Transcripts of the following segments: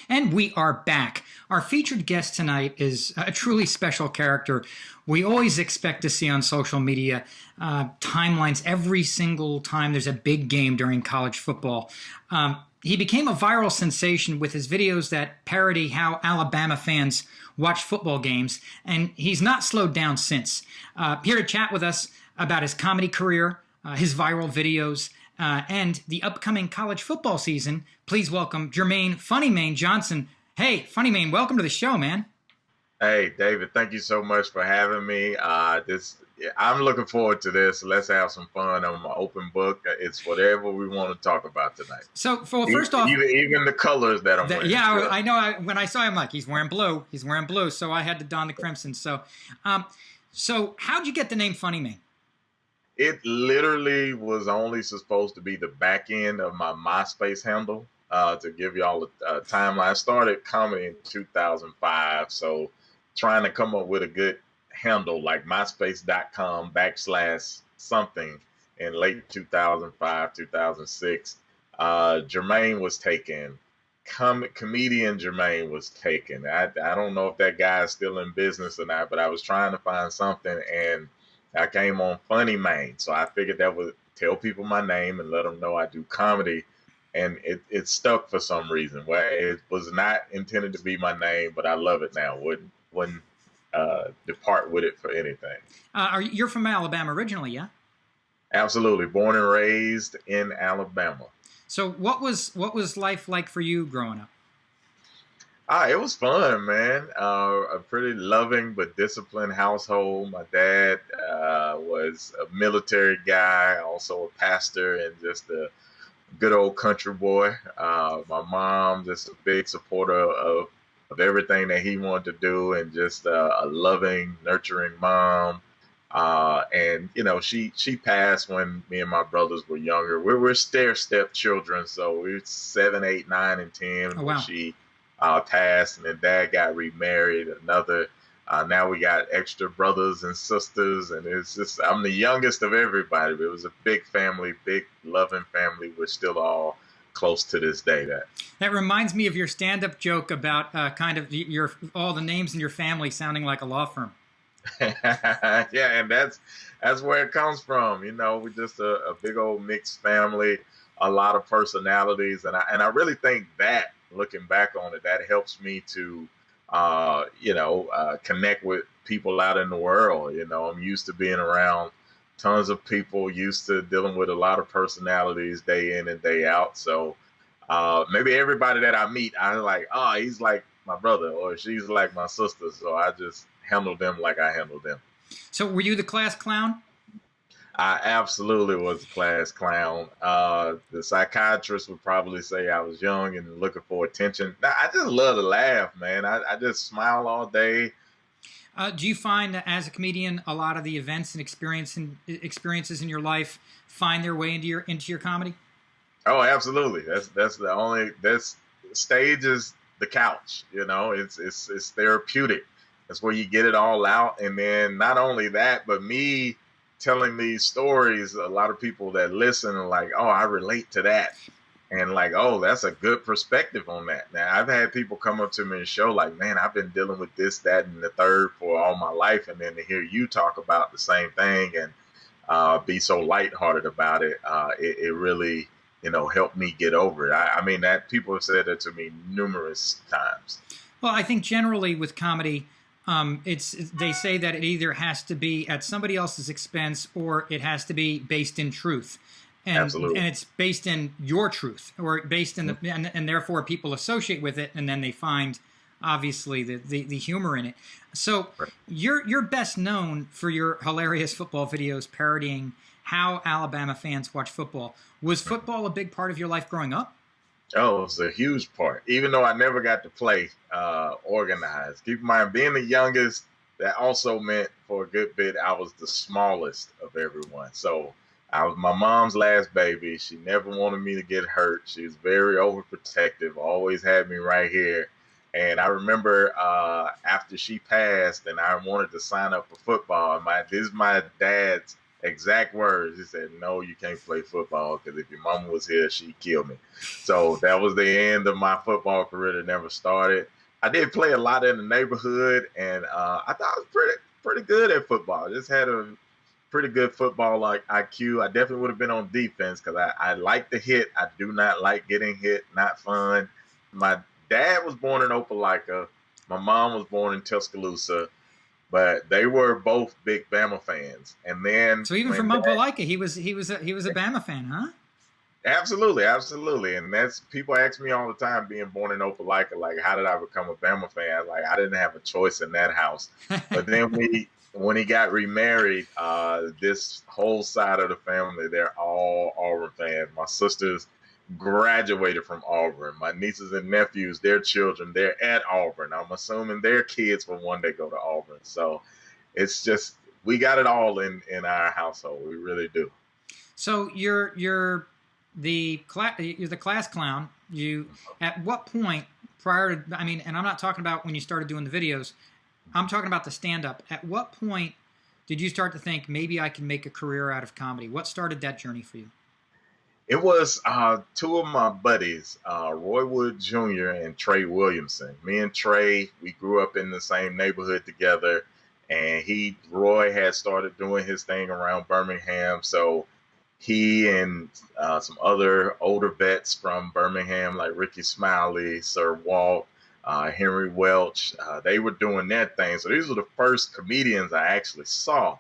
And we are back. Our featured guest tonight is a truly special character. We always expect to see on social media timelines every single time there's a big game during college football. He became a viral sensation with his videos that parody how Alabama fans watch football games, and he's not slowed down since. Here to chat with us about his comedy career, his viral videos, and the upcoming college football season, please welcome Jermaine Funnymaine Johnson. Hey, Funnymaine, welcome to the show, man. Hey, David, thank you so much for having me. I'm looking forward to this. Let's have some fun. I'm an open book. It's whatever we want to talk about tonight. So, first off, even the colors that I'm wearing. Yeah, so. I know. When I saw him, like, he's wearing blue. He's wearing blue, so I had to don the crimson. So, how'd you get the name Funnymaine? It literally was only supposed to be the back end of my MySpace handle. To give y'all a timeline, I started comedy in 2005, so trying to come up with a good handle like myspace.com/something in late 2005, 2006. Jermaine was taken. Comedian Jermaine was taken. I don't know if that guy is still in business or not, but I was trying to find something, and I came on Funnymaine. So I figured that would tell people my name and let them know I do comedy. And it stuck for some reason. Well, it was not intended to be my name, but I love it now. Wouldn't depart with it for anything. You're from Alabama originally, yeah? Absolutely, born and raised in Alabama. So what was life like for you growing up? It was fun, man. A pretty loving but disciplined household. My dad was a military guy, also a pastor, and just a good old country boy. My mom, just a big supporter of everything that he wanted to do, and just a loving, nurturing mom. And you know, she passed when me and my brothers were younger. We're stair-step children, so we're 7, 8, 9, and 10 Oh, wow. when she passed, and then dad got remarried. Now we got extra brothers and sisters, and it's just, I'm the youngest of everybody. It was a big family, big loving family. We're still all close to this day. That reminds me of your stand-up joke about kind of all the names in your family sounding like a law firm. Yeah, and that's where it comes from. You know, we're just a big old mixed family, a lot of personalities, and I really think that, looking back on it, that helps me to connect with people out in the world. You know, I'm used to being around tons of people, used to dealing with a lot of personalities day in and day out. So maybe everybody that I meet, I'm like, oh, he's like my brother, or she's like my sister. So I just handle them like I handle them. So were you the class clown? I absolutely was a class clown. The psychiatrist would probably say I was young and looking for attention. I just love to laugh, man. I just smile all day. Do you find that as a comedian, a lot of the events and experiences in your life find their way into your comedy? Oh, absolutely. This stage is the couch. You know, it's therapeutic. That's where you get it all out. And then not only that, but me telling these stories, a lot of people that listen are like, oh, I relate to that. And like, oh, that's a good perspective on that. Now, I've had people come up to me and show like, man, I've been dealing with this, that, and the third for all my life. And then to hear you talk about the same thing and be so lighthearted about it, it really, helped me get over it. I mean, that people have said that to me numerous times. Well, I think generally with comedy, they say that it either has to be at somebody else's expense or it has to be based in truth. Absolutely. And it's based in your truth, or based in and therefore people associate with it, and then they find obviously the humor in it. So right. You're best known for your hilarious football videos parodying how Alabama fans watch football. Was football a big part of your life growing up? Oh, it was a huge part, even though I never got to play organized. Keep in mind, being the youngest, that also meant for a good bit I was the smallest of everyone. So I was my mom's last baby. She never wanted me to get hurt. She was very overprotective, always had me right here. And I remember after she passed and I wanted to sign up for football, this is my dad's exact words. He said, "No, you can't play football because if your mama was here, she'd kill me." So that was the end of my football career that never started. I did play a lot in the neighborhood, and I thought I was pretty good at football. I just had a pretty good football like IQ. I definitely would have been on defense because I like to hit. I do not like getting hit. Not fun. My dad was born in Opelika. My mom was born in Tuscaloosa, but they were both big Bama fans. And then So even from Opelika, he was a Bama fan, huh? Absolutely, absolutely. And that's people ask me all the time, being born in Opelika, like, how did I become a Bama fan? Like, I didn't have a choice in that house. But then when he got remarried, this whole side of the family, they're all Auburn fans. My sisters graduated from Auburn. My nieces and nephews, their children, they're at Auburn. I'm assuming their kids will one day go to Auburn. So it's just, we got it all in our household. We really do. So you're the class clown. You, at what point prior to, I mean, and I'm not talking about when you started doing the videos, I'm talking about the stand-up. At what point did you start to think maybe I can make a career out of comedy? What started that journey for you? It was two of my buddies, Roy Wood Jr. and Trey Williamson. Me and Trey, we grew up in the same neighborhood together, and Roy had started doing his thing around Birmingham, so he and some other older vets from Birmingham, like Ricky Smiley, Sir Walt, Henry Welch, they were doing their thing. So these were the first comedians I actually saw.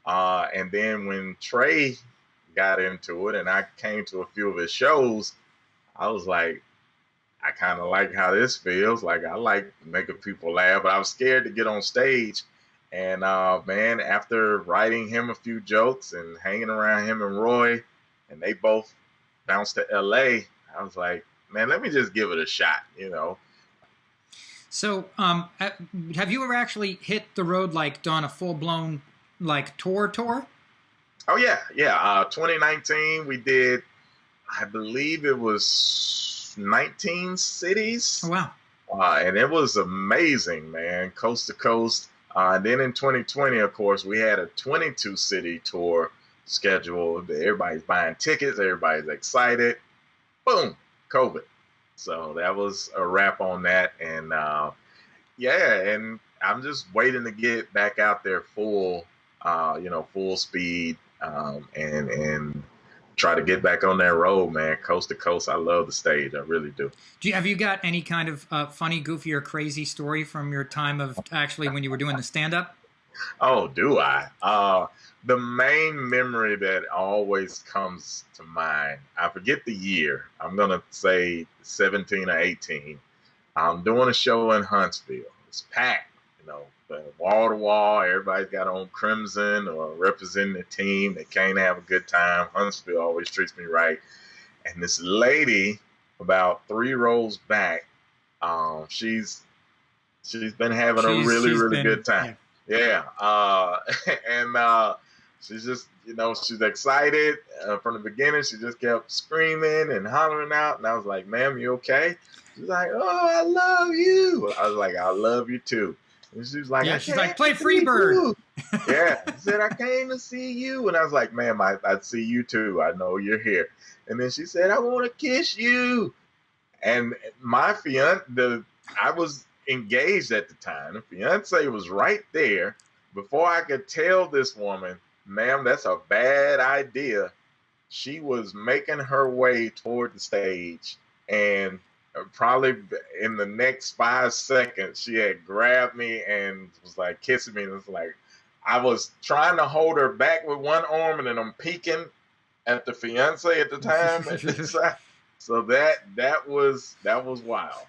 And then when Trey got into it and I came to a few of his shows, I was like, I kind of like how this feels. Like, I like making people laugh, but I was scared to get on stage. And man, after writing him a few jokes and hanging around him and Roy, and they both bounced to LA, I was like, man, let me just give it a shot, you know. So have you ever actually hit the road, like done a full-blown like tour? Oh, yeah. 2019, we did, I believe it was 19 cities. Oh, wow. And it was amazing, man, coast to coast. And then in 2020, of course, we had a 22-city tour scheduled. Everybody's buying tickets. Everybody's excited. Boom, COVID. So that was a wrap on that. And, and I'm just waiting to get back out there full speed. And try to get back on that road, man, coast to coast. I love the stage. I really do. Have you got any kind of funny, goofy, or crazy story from your time of actually when you were doing the stand-up? Oh, do I? The main memory that always comes to mind, I forget the year. I'm going to say 17 or 18. I'm doing a show in Huntsville. It's packed, wall to wall. Everybody's got on crimson or representing the team. They can't have a good time. Huntsville always treats me right. And this lady, about 3 rows back, she's been having a really good time. Yeah. And she's just, she's excited from the beginning. She just kept screaming and hollering out. And I was like, ma'am, you okay? She's like, oh, I love you. I was like, I love you too. And she was like, yeah, she's like, play Freebird. Yeah. She said, I came to see you. And I was like, ma'am, I see you too. I know you're here. And then she said, I want to kiss you. And my fiance, I was engaged at the time. The fiance was right there. Before I could tell this woman, ma'am, that's a bad idea, she was making her way toward the stage, and probably in the next 5 seconds, she had grabbed me and was like kissing me. And it was like, I was trying to hold her back with one arm, and then I'm peeking at the fiance at the time. So that was wild.